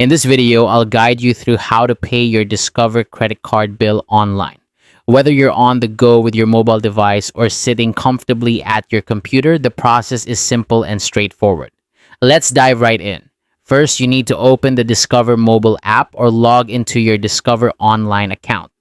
In this video, I'll guide you through how to pay your Discover credit card bill online. Whether you're on the go with your mobile device or sitting comfortably at your computer, the process is simple and straightforward. Let's dive right in. First, you need to open the Discover mobile app or log into your Discover online account.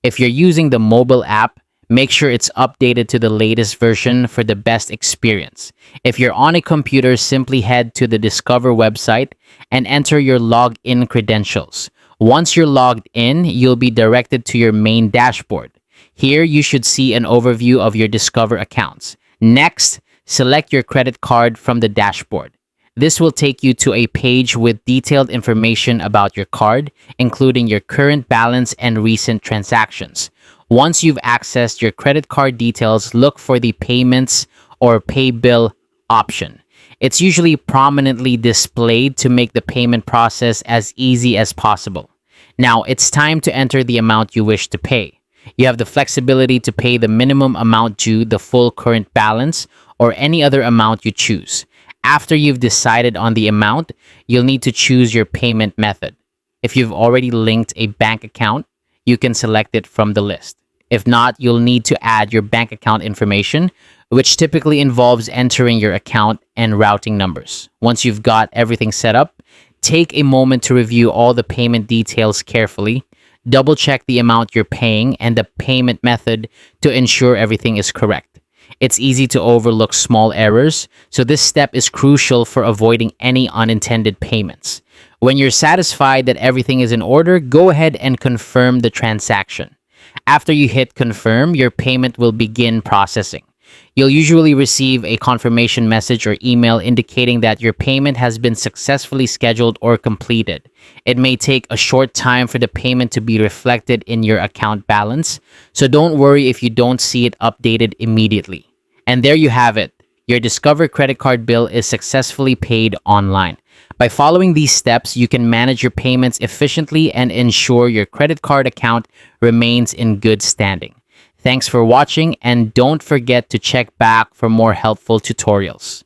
If you're using the mobile app, make sure it's updated to the latest version for the best experience. If you're on a computer, simply head to the Discover website and enter your login credentials. Once you're logged in, you'll be directed to your main dashboard. Here, you should see an overview of your Discover accounts. Next, select your credit card from the dashboard. This will take you to a page with detailed information about your card, including your current balance and recent transactions. Once you've accessed your credit card details, look for the Payments or Pay Bill option. It's usually prominently displayed to make the payment process as easy as possible. Now, it's time to enter the amount you wish to pay. You have the flexibility to pay the minimum amount due, the full current balance, or any other amount you choose. After you've decided on the amount, you'll need to choose your payment method. If you've already linked a bank account, you can select it from the list. If not, you'll need to add your bank account information, which typically involves entering your account and routing numbers. Once you've got everything set up, take a moment to review all the payment details carefully. Double check the amount you're paying and the payment method to ensure everything is correct. It's easy to overlook small errors, so this step is crucial for avoiding any unintended payments. When you're satisfied that everything is in order, go ahead and confirm the transaction. After you hit confirm, your payment will begin processing. You'll usually receive a confirmation message or email indicating that your payment has been successfully scheduled or completed. It may take a short time for the payment to be reflected in your account balance, so don't worry if you don't see it updated immediately. And there you have it. Your Discover credit card bill is successfully paid online. By following these steps, you can manage your payments efficiently and ensure your credit card account remains in good standing. Thanks for watching, and don't forget to check back for more helpful tutorials.